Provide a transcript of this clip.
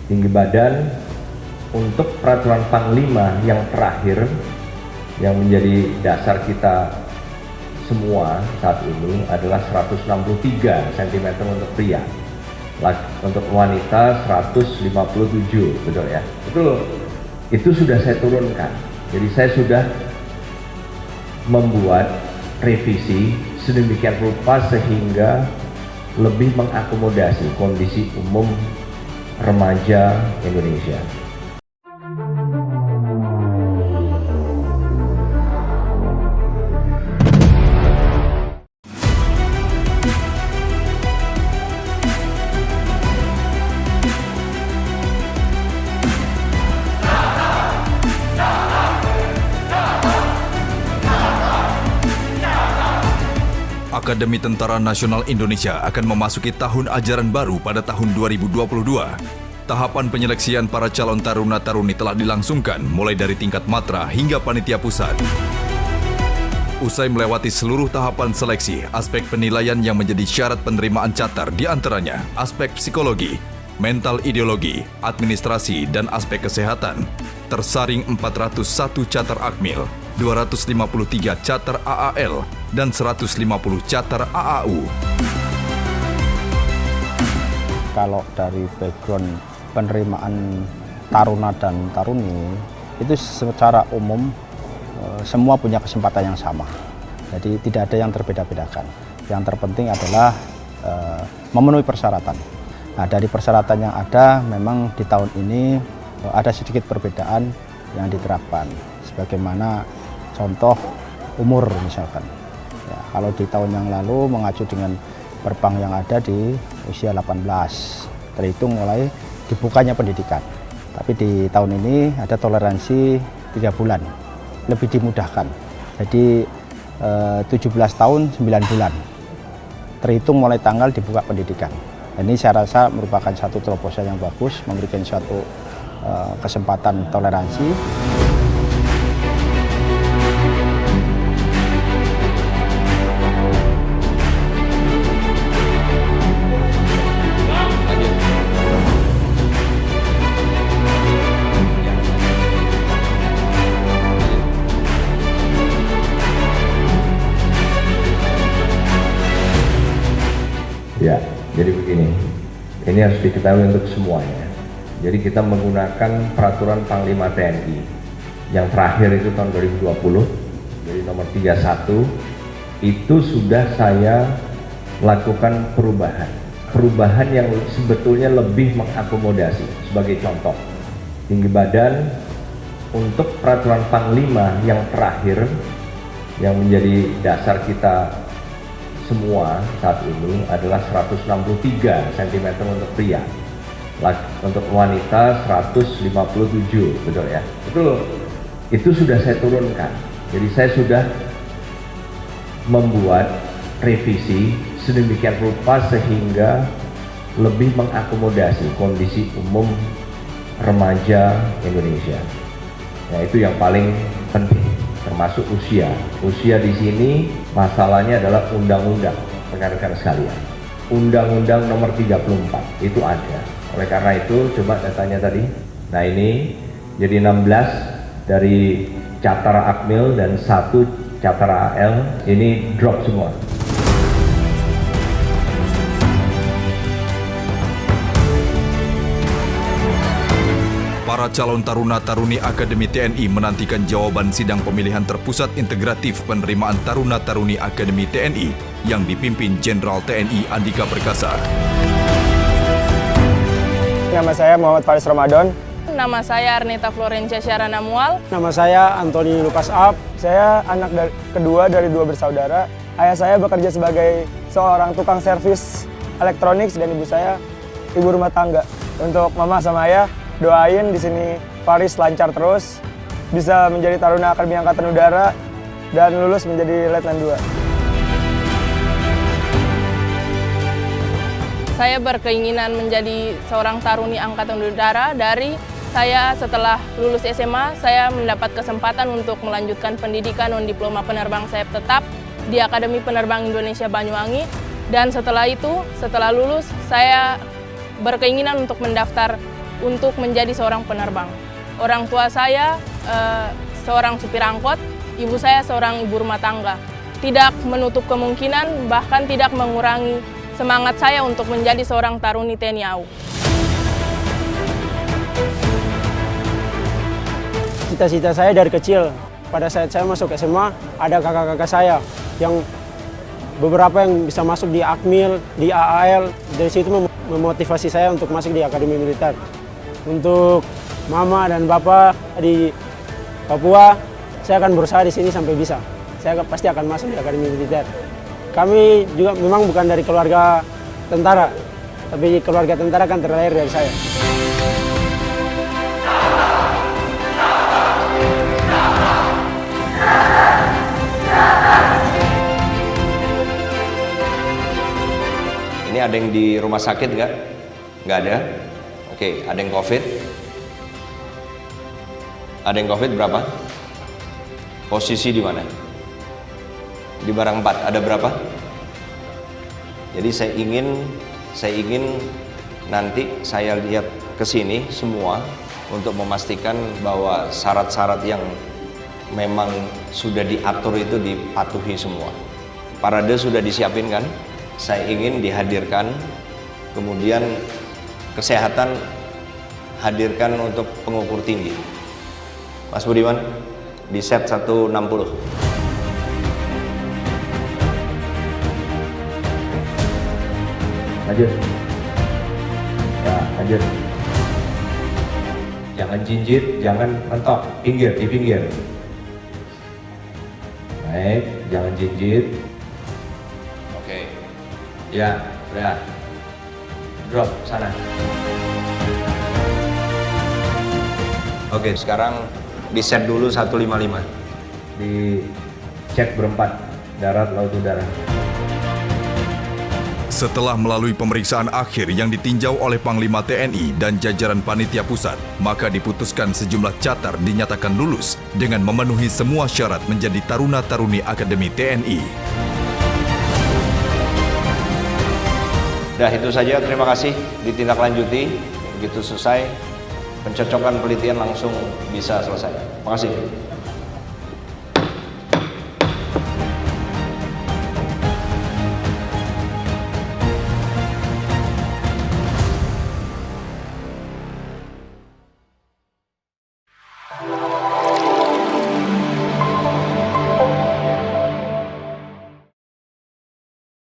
tinggi badan untuk peraturan Panglima yang terakhir yang menjadi dasar kita semua saat ini adalah 163 cm untuk pria, untuk wanita 157, betul ya? Betul. Itu sudah saya turunkan. Jadi saya sudah membuat revisi sedemikian rupa sehingga lebih mengakomodasi kondisi umum remaja Indonesia. Akademi Tentara Nasional Indonesia akan memasuki tahun ajaran baru pada tahun 2022. Tahapan penyeleksian para calon taruna-taruni telah dilangsungkan mulai dari tingkat matra hingga panitia pusat. Usai melewati seluruh tahapan seleksi, aspek penilaian yang menjadi syarat penerimaan catar diantaranya aspek psikologi, mental ideologi, administrasi, dan aspek kesehatan. Tersaring 401 catar akmil, 253 catar AAL, dan 150 catar AAU. Kalau dari background penerimaan taruna dan taruni, itu secara umum semua punya kesempatan yang sama. Jadi tidak ada yang terbeda-bedakan. Yang terpenting adalah memenuhi persyaratan. Nah, dari persyaratan yang ada, memang di tahun ini ada sedikit perbedaan yang diterapkan. Sebagaimana contoh umur misalkan. Ya, kalau di tahun yang lalu mengacu dengan perpang yang ada di usia 18, terhitung mulai dibukanya pendidikan. Tapi di tahun ini ada toleransi 3 bulan, lebih dimudahkan. Jadi 17 tahun 9 bulan, terhitung mulai tanggal dibuka pendidikan. Ini saya rasa merupakan satu terobosan yang bagus, memberikan suatu kesempatan toleransi. Ya, jadi begini, ini harus diketahui untuk semuanya. Jadi kita menggunakan peraturan Panglima TNI yang terakhir itu tahun 2020, jadi nomor 31, itu sudah saya lakukan perubahan yang sebetulnya lebih mengakomodasi. Sebagai contoh, tinggi badan untuk peraturan Panglima yang terakhir yang menjadi dasar kita semua saat ini adalah 163 cm untuk pria, untuk wanita 157, betul ya? Betul. Itu sudah saya turunkan. Jadi saya sudah membuat revisi sedemikian rupa sehingga lebih mengakomodasi kondisi umum remaja Indonesia. Nah, itu yang paling penting, termasuk usia. Usia di sini masalahnya adalah undang-undang, rekan-rekan sekalian. Undang-undang nomor 34 itu ada. Oleh karena itu, coba datanya tadi. Nah, ini jadi 16 dari catar akmil dan 1 catar AL, ini drop semua. Para calon taruna-taruni Akademi TNI menantikan jawaban sidang pemilihan terpusat integratif penerimaan taruna-taruni Akademi TNI yang dipimpin Jenderal TNI Andika Perkasa. Nama saya Muhammad Faris Ramadan. Nama saya Arnita Florencia Syarana Mual. Nama saya Antoni Lukas Ab. Saya anak kedua dari 2 bersaudara. Ayah saya bekerja sebagai seorang tukang servis elektronik dan ibu saya ibu rumah tangga. Untuk mama sama ayah, doain di sini Faris lancar terus, bisa menjadi taruna Akademi Angkatan Udara dan lulus menjadi Letnan 2. Saya berkeinginan menjadi seorang taruni Angkatan Udara dari saya setelah lulus SMA, saya mendapat kesempatan untuk melanjutkan pendidikan non-diploma penerbang sayap tetap di Akademi Penerbang Indonesia Banyuwangi. Dan setelah itu, setelah lulus, saya berkeinginan untuk mendaftar untuk menjadi seorang penerbang. Orang tua saya seorang supir angkot, ibu saya seorang ibu rumah tangga. Tidak menutup kemungkinan, bahkan tidak mengurangi semangat saya untuk menjadi seorang taruni TNI AU. Cita-cita saya dari kecil, pada saat saya masuk SMA, ada kakak-kakak saya yang beberapa yang bisa masuk di Akmil, di AAL, dari situ memotivasi saya untuk masuk di Akademi Militer. Untuk mama dan bapak di Papua, saya akan berusaha di sini sampai bisa. Saya pasti akan masuk di Akademi Militer. Kami juga memang bukan dari keluarga tentara, tapi keluarga tentara kan terlahir dari saya. Ini ada yang di rumah sakit nggak? Nggak ada? Oke, ada yang COVID? Ada yang COVID berapa? Posisi di mana? Di barang 4, ada berapa? Jadi saya ingin nanti saya lihat ke sini semua untuk memastikan bahwa syarat-syarat yang memang sudah diatur itu dipatuhi semua. Parade sudah disiapin kan? Saya ingin dihadirkan, kemudian kesehatan hadirkan untuk pengukur tinggi. Mas Budiman, di set 160. Lanjut. Ya, lanjut. Jangan jinjit, jangan mentok, pinggir, di pinggir. Baik, jangan jinjit. Oke. Ya, udah. Drop sana. Oke, sekarang di set dulu 155. Di cek berempat, darat, laut, udara. Setelah melalui pemeriksaan akhir yang ditinjau oleh Panglima TNI dan jajaran panitia pusat, maka diputuskan sejumlah catar dinyatakan lulus dengan memenuhi semua syarat menjadi taruna-taruni Akademi TNI. Dah itu saja, terima kasih. Ditindaklanjuti, begitu selesai, pencocokan penelitian langsung bisa selesai. Terima kasih.